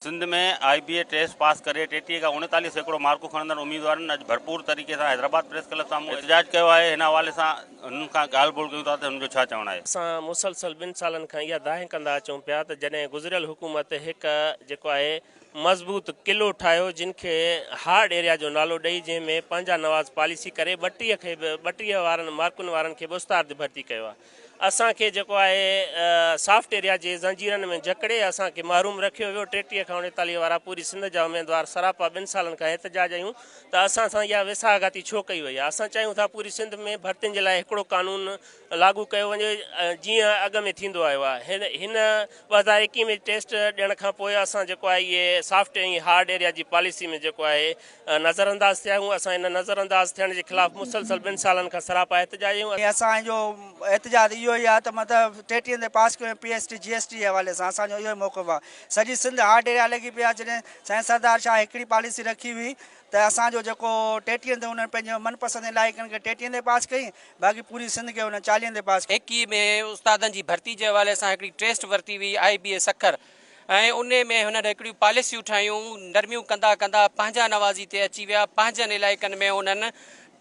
सिंध में IBA test pass करे 33 खां 39 सैकड़ो मार्कूं खणंदड़ उम्मीदवारनि अॼु भरपूर तरीक़े सां हैदराबाद प्रेस क्लब साम्हूं एहतजाज कयो आहे। हिन हवाले सां हुननि खां ॻाल्हि ॿोल कयूं था त हुननि जो छा चवणु आहे। असां मुसलसल 2 सालनि खां इहा दाहे कंदा अचूं पिया त जॾहिं गुज़िरियल हुकूमत हिकु जेको आहे मज़बूत क़िलो ठाहियो जिन खे हार्ड एरिया जो नालो ॾेई जंहिंमें पंहिंजा नवाज़ पॉलिसी करे 32 वारनि मार्कुनि वारनि खे मुस्ताद भर्ती कयो आहे। असांखे जेको आहे सॉफ्ट एरिया जे ज़ंजीरनि में जकड़े असांखे महरूम रखियो वियो। 33 खां 39 वारा पूरी सिंध जा उम्मीदवार सरापा 2 सालनि खां एहतजाज आहियूं त असां सां इहा वेसाहगाती छो कई वई आहे। असां चाहियूं था पूरी सिंध में भर्तियुनि जे लाइ हिकिड़ो कानून लागू कयो वञे जीअं अॻ में थींदो आयो आहे। हिन 2021 में टेस्ट ॾियण खां पोइ असां जेको आहे इहे सॉफ्ट ऐं हार्ड एरिया जी पॉलिसी में जेको आहे नज़रअंदाज़ थिया आहियूं। असां इन नज़रअंदाज़ थियण जे ख़िलाफ़ु मुसलसल 2 सालनि खां सरापा एहतजाज आहियूं। असांजो एहतजाज इहो ई आहे त मतिलबु 33 ते पास कयो PST GST जे हवाले सां असांजो इहो ई मौक़िफ़ आहे। सॼी सिंध हार्ड एरिया लॻी पई आहे। जॾहिं साईं सरदार शाह हिकिड़ी पॉलिसी रखी हुई त असांजो जेको 33 ते उन्हनि पंहिंजो मनपसंदि इलाइक़नि खे 33 ते पास कई, बाक़ी पूरी सिंध खे उन्हनि 40 ते पास कई। 21 में उस्तादनि जी भर्ती जे हवाले सां हिकिड़ी टेस्ट वरिती हुई IBA सखर ऐं उन में हुननि हिकिड़ियूं पॉलिसियूं ठाहियूं, नरमियूं कंदा कंदा पंहिंजा नवाज़ी ते अची विया। पंहिंजनि इलाइक़नि में उन्हनि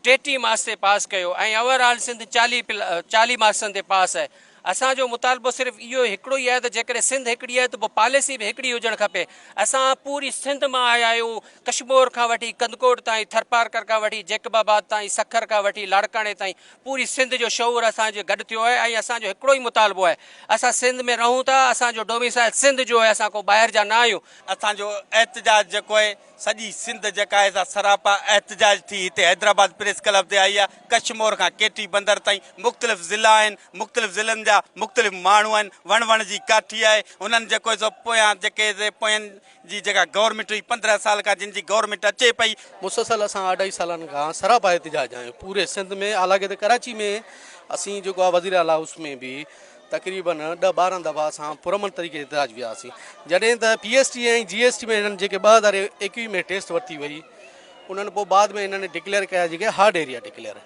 33 मार्क्स ते पास कयो ऐं ओवरऑल सिंध 40 मार्क्सनि ते पास आहे। असांजो मुतालबो सिर्फ़ु इहो हिकिड़ो ई आहे त जेकॾहिं सिंध हिकिड़ी आहे त पोइ पॉलिसी बि हिकिड़ी हुजणु खपे। असां पूरी सिंध मां आया आहियूं, कश्मीर खां वठी कंदकोट ताईं, थरपारकर खां वठी जैकबाबाद ताईं, सखर खां वठी लाड़काणे ताईं पूरी सिंध जो शऊर असांजो गॾु थियो आहे ऐं असांजो हिकिड़ो ई मुतालबो आहे। असां सिंध में रहूं था, असांजो डोमिसाइल सिंध जो आहे, असां को ॿाहिरि जा न आहियूं। असांजो एहतजाज जेको आहे सॼी सिंध जेका आहे सरापा एहतजाज थी हिते हैदराबाद प्रेस क्लब ते आई आहे। कश्मीर खां केटी बंदर ताईं मुख़्तलिफ़ ज़िला आहिनि, मुख़्तलिफ़ ज़िलनि जा मुख़्तलिफ़ माण्हू आहिनि। वण जी काठी आहे। उन्हनि जेको पोयां पोयनि जी जेका गवर्नमेंट हुई 15 साल खां जिन जी गवर्नमेंट अचे पई। मुसलसल असां 2.5 सालनि खां सरापा एहतजाज आहियूं पूरे सिंध में। हालांकि त कराची में असीं जेको आहे वज़ीर आला हाउस में बि तक़रीबन 10-12 दफ़ा असां पुरमन तरीक़े एहतजाज वियासीं। जॾहिं त PST ऐं GST में हिननि जेके 2021 में टेस्ट वरिती वई उन्हनि पोइ बाद में हिननि डिक्लेयर कया जेके हार्ड एरिया डिक्लेयर,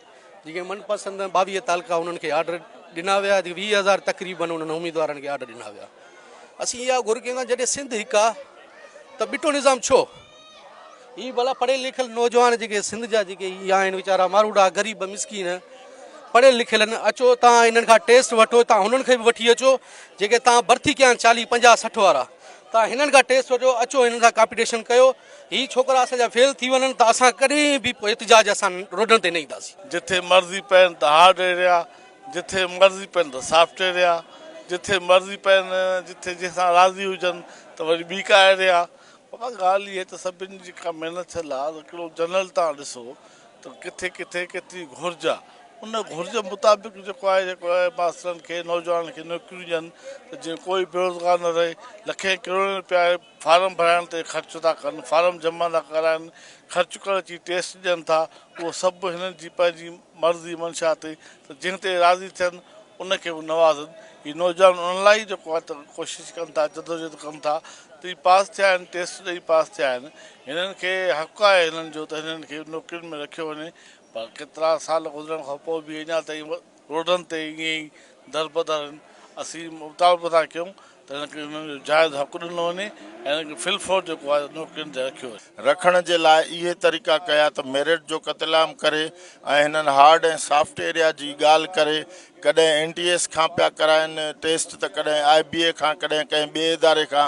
जेके मनपसंदि 22 तालुका उन्हनि खे ऑर्डर ॾिना विया। 20,000 तक़रीबन उन्हनि उम्मीदवारनि खे ऑर्डर ॾिना विया। असीं इहा घुर कयूं था जॾहिं सिंध हिकु आहे त ॿिटो निज़ाम छो? ही भला पढ़ियल लिखियल नौजवान जेके सिंध जा जेके इहा आहिनि वीचारा मारूड़ा ग़रीब मिसकीन पढ़ियल लिखियल आहिनि, अचो तव्हां हिननि खां टेस्ट वठो, तव्हां हुननि खे बि वठी अचो जेके तव्हां भर्ती कया आहिनि 40, 50, 60 वारा, तव्हां हिननि खां टेस्ट वठो, अचो हिननि सां कॉम्पिटिशन कयो। ही छोकिरा असांजा फेल थी वञनि त असां कॾहिं बि एहतजाज असां रोडनि ते न ईंदासीं। जिथे मर्ज़ी पवनि त हार्ड एरिया, जिथे मर्ज़ी पवनि त सॉफ्ट एरिया, जिथे मर्ज़ी पवनि जिथे जंहिंसां राज़ी हुजनि त वरी ॿी का एरिया। बाबा ॻाल्हि इहा त सभिनी जी का महिनत थियल आहे। हिकिड़ो जनरल तव्हां ॾिसो त किथे किथे केतिरी घुर्ज आहे, उन घुर्ज मुताबिक़ जेको आहे मास्तरनि खे नौजवाननि खे नौकरियूं ॾियनि त जीअं कोई बेरोज़गार न रहे। लखे करोड़ रुपया फार्म भराइण ते ख़र्च था कनि, फार्म जमा था कराइनि, ख़र्च करण जी टेस्ट ॾियनि था। उहो सभु हिननि जी पंहिंजी मर्ज़ी मंशा ते त जंहिं ते राज़ी थियनि उनखे बि नवाज़नि। हीअ नौजवान उन लाइ जेको आहे त कोशिशि कनि था, जदोजहद कनि था त हीअ पास थिया आहिनि, टेस्ट ॾेई पास थिया आहिनि। हिननि खे हक़ु आहे हिननि जो त हिननि खे नौकरियुनि में रखियो वञे। पर केतिरा साल गुज़रण खां पोइ बि अञा ताईं रोडनि ते ईअं ई दरबदर आहिनि। असीं मुतालबो था कयूं त हिनखे हिननि जो जाइज़ हक़ु ॾिनो वञे ऐं हिनखे फिलफोर जेको आहे नौकरियुनि ते रखियो वञे। रखण जे लाइ इहे तरीक़ा कया त मेरिट जो क़तलाम करे ऐं हिननि हार्ड ऐं सॉफ्ट एरिया जी ॻाल्हि करे। कॾहिं NTS खां पिया कराइनि टेस्ट त कॾहिं IBA खां, कॾहिं कंहिं ॿिए इदारे खां।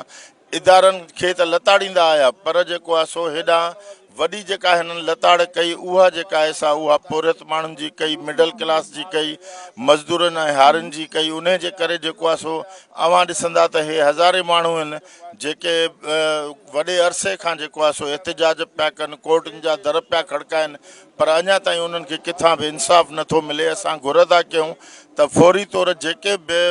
इदारनि खे त लताड़ींदा आया पर जेको आहे सो हेॾां वॾी जेका हिननि लताड़ कई उहा जेका आहे उहा पोरियत माण्हुनि जी कई, मिडल क्लास जी कई, मज़दूरनि ऐं हारियुनि जी कई। उन जे करे जेको आहे सो अवां ॾिसंदा त हे हज़ारे माण्हू आहिनि जेके वॾे अरसे खां जेको आहे सो एहतजाज पिया कनि, कोर्टुनि जा दर पिया खड़काइनि, पर अञा ताईं उन्हनि खे किथां बि इंसाफ़ नथो मिले। असां घुर था कयूं त फौरी तौर जेके बि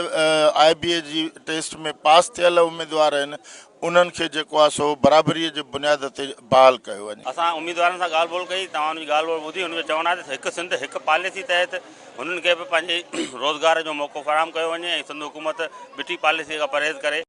IBA जी टेस्ट में पास थियल उम्मीदवार आहिनि उन्हनि खे जेको आहे सो बराबरीअ जे बुनियाद ते बहाल कयो वञे। असां उम्मीदवारनि सां ॻाल्हि ॿोल कई, तव्हां हुनजी ॻाल्हि ॿोल ॿुधी। हुनजो चवणु आहे त हिकु सिंध हिकु पॉलिसी तहत हुननि खे बि पंहिंजे रोज़गार जो मौक़ो फ़राहम कयो वञे ऐं सिंध हुकूमत बिठी पॉलिसीअ खां परहेज़ करे